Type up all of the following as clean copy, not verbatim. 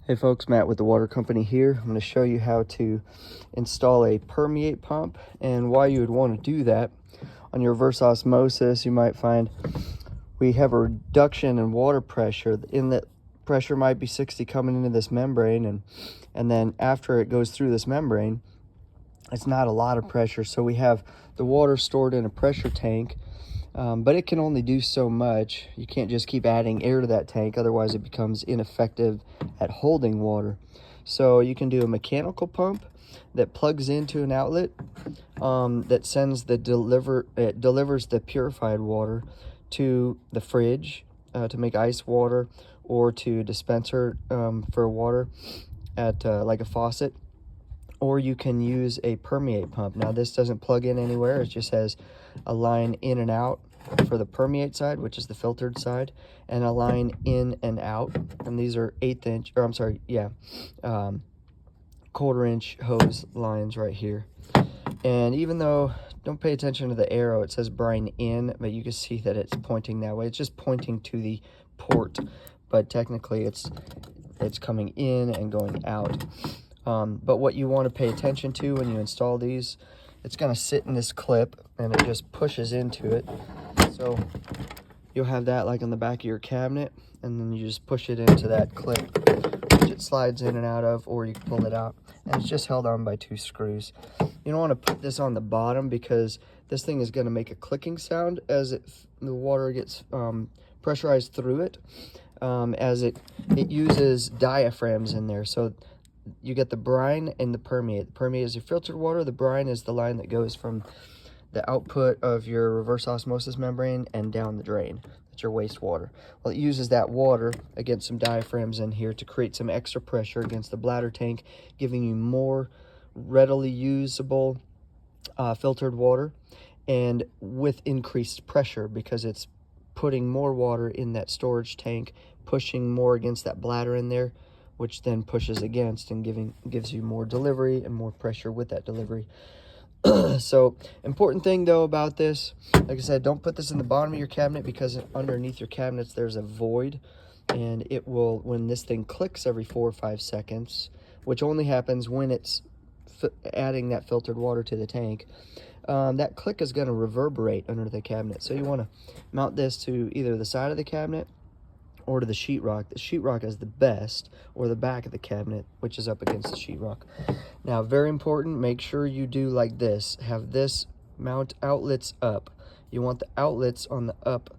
Hey folks, Matt with the water company here. I'm going to show you how to install a permeate pump and why you would want to do that. On your reverse osmosis, you might find we have a reduction in water pressure. The inlet pressure might be 60 coming into this membrane, and then after it goes through this membrane, it's not a lot of pressure. So we have the water stored in a pressure tank, but it can only do so much. You can't just keep adding air to that tank, otherwise it becomes ineffective at holding water. So you can do a mechanical pump that plugs into an outlet that sends it delivers the purified water to the fridge to make ice water, or to a dispenser for water at like a faucet. Or you can use a permeate pump. Now this doesn't plug in anywhere, it just has a line in and out for the permeate side, which is the filtered side, and a line in and out. And these are 1/4-inch hose lines right here. And even though, don't pay attention to the arrow, it says brine in, but you can see that it's pointing that way. It's just pointing to the port, but technically it's coming in and going out. But what you want to pay attention to when you install these, it's going to sit in this clip and it just pushes into it. So you'll have that like on the back of your cabinet, and then you just push it into that clip, which it slides in and out of, or you can pull it out, and it's just held on by 2 screws. You don't want to put this on the bottom because this thing is going to make a clicking sound as the water gets pressurized through it, as it uses diaphragms in there. So you get the brine and the permeate. The permeate is your filtered water. The brine is the line that goes from the output of your reverse osmosis membrane and down the drain. That's your wastewater. Well, it uses that water against some diaphragms in here to create some extra pressure against the bladder tank, giving you more readily usable filtered water, and with increased pressure because it's putting more water in that storage tank, pushing more against that bladder in there, which then pushes against and gives you more delivery and more pressure with that delivery. So important thing though about this, like I said, don't put this in the bottom of your cabinet, because underneath your cabinets there's a void, and it will, when this thing clicks every 4 or 5 seconds, which only happens when it's adding that filtered water to the tank, that click is going to reverberate under the cabinet. So you want to mount this to either the side of the cabinet or to the sheetrock. The sheetrock is the best, or the back of the cabinet, which is up against the sheetrock. Now, very important, make sure you do like this. Have this mount outlets up. You want the outlets on the up,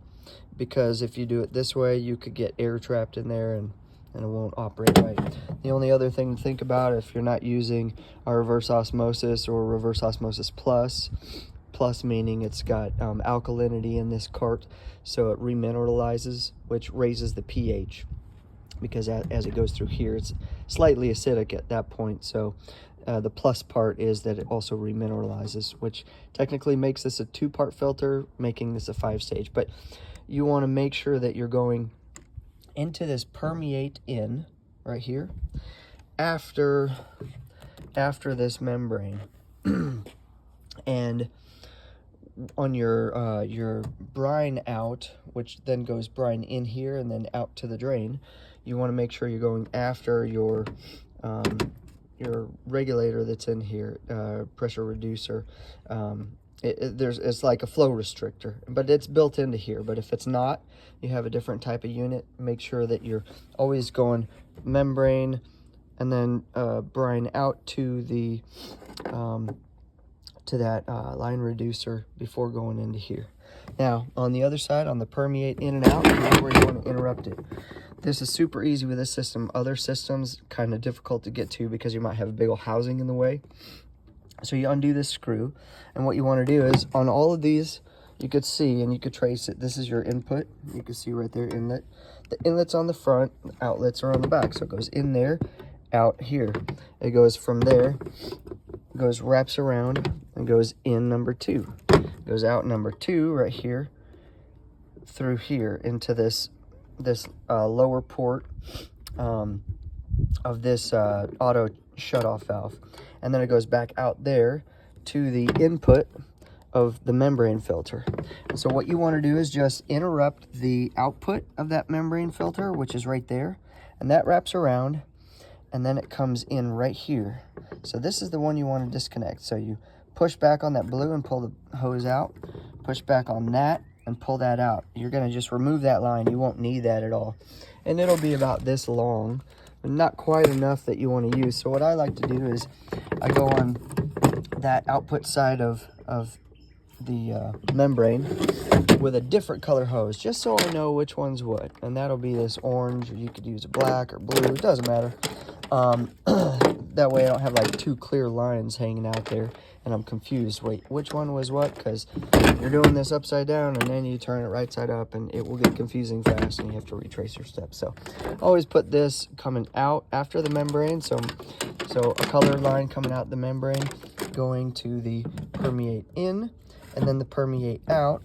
because if you do it this way, you could get air trapped in there and it won't operate right. The only other thing to think about, if you're not using a reverse osmosis or reverse osmosis plus meaning it's got alkalinity in this cart, so it remineralizes, which raises the pH, because as it goes through here, it's slightly acidic at that point. So the plus part is that it also remineralizes, which technically makes this a 2-part filter, making this a 5-stage. But you want to make sure that you're going into this permeate in right here after this membrane and on your brine out, which then goes brine in here and then out to the drain, you want to make sure you're going after your regulator that's in here, pressure reducer. It's like a flow restrictor, but it's built into here. But if it's not, you have a different type of unit. Make sure that you're always going membrane and then brine out to the that line reducer before going into here. Now on the other side, on the permeate in and out, here's where you want to interrupt it. This is super easy with this system. Other systems kind of difficult to get to because you might have a big old housing in the way. So you undo this screw, and what you want to do is on all of these, you could see and you could trace it. This is your input. You can see right there, inlet. The inlet's on the front, the outlets are on the back. So it goes in there, out here. It goes from there, wraps around and goes in number 2. Goes out number 2 right here, through here into this lower port of this auto shut-off valve, and then it goes back out there to the input of the membrane filter. And so what you want to do is just interrupt the output of that membrane filter, which is right there, and that wraps around and then it comes in right here. So this is the one you want to disconnect. So you push back on that blue and pull the hose out, push back on that and pull that out. You're going to just remove that line. You won't need that at all. And it'll be about this long, but not quite enough that you want to use. So what I like to do is I go on that output side of the membrane with a different color hose, just so I know which one's what. And that'll be this orange, or you could use a black or blue, it doesn't matter. That way I don't have like two clear lines hanging out there and I'm confused. Wait, which one was what? Because you're doing this upside down and then you turn it right side up and it will get confusing fast and you have to retrace your steps. So always put this coming out after the membrane. So a color line coming out the membrane going to the permeate in, and then the permeate out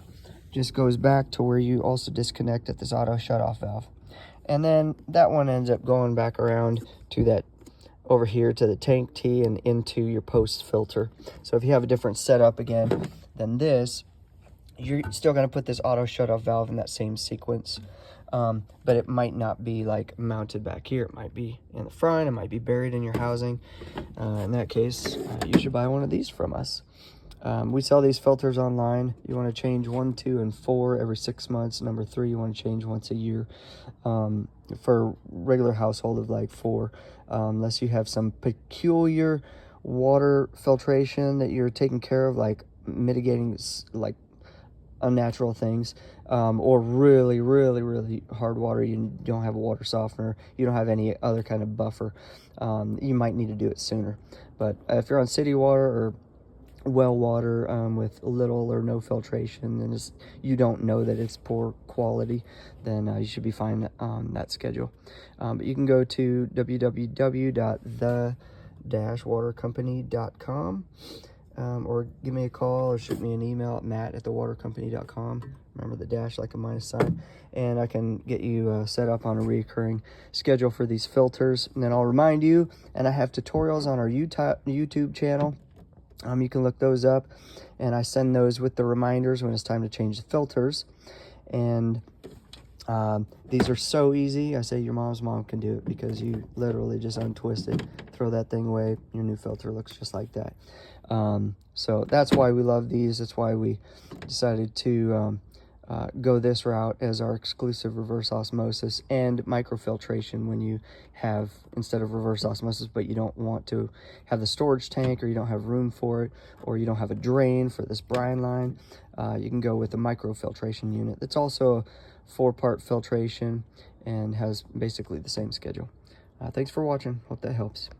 just goes back to where you also disconnect at this auto shut-off valve. And then that one ends up going back around to that over here to the tank T and into your post filter. So if you have a different setup again than this, you're still going to put this auto shut-off valve in that same sequence. But it might not be like mounted back here. It might be in the front. It might be buried in your housing. In that case, you should buy one of these from us. We sell these filters online. You want to change 1, 2, and 4 every 6 months. Number 3, you want to change once a year. For a regular household of like 4, unless you have some peculiar water filtration that you're taking care of, like mitigating like unnatural things, or really hard water, you don't have a water softener, you don't have any other kind of buffer, you might need to do it sooner. But if you're on city water or well water with little or no filtration, and you don't know that it's poor quality, then you should be fine on that schedule. But you can go to www.the-watercompany.com, or give me a call or shoot me an email at matt@thewatercompany.com. Remember the dash like a minus sign, and I can get you set up on a recurring schedule for these filters. And then I'll remind you, and I have tutorials on our YouTube channel. You can look those up, and I send those with the reminders when it's time to change the filters. And these are so easy. I say your mom's mom can do it, because you literally just untwist it, throw that thing away, your new filter looks just like that. So that's why we love these. That's why we decided to go this route as our exclusive reverse osmosis and microfiltration when you have, instead of reverse osmosis, but you don't want to have the storage tank, or you don't have room for it, or you don't have a drain for this brine line, you can go with the microfiltration unit. It's also a 4-part filtration and has basically the same schedule. Thanks for watching. Hope that helps.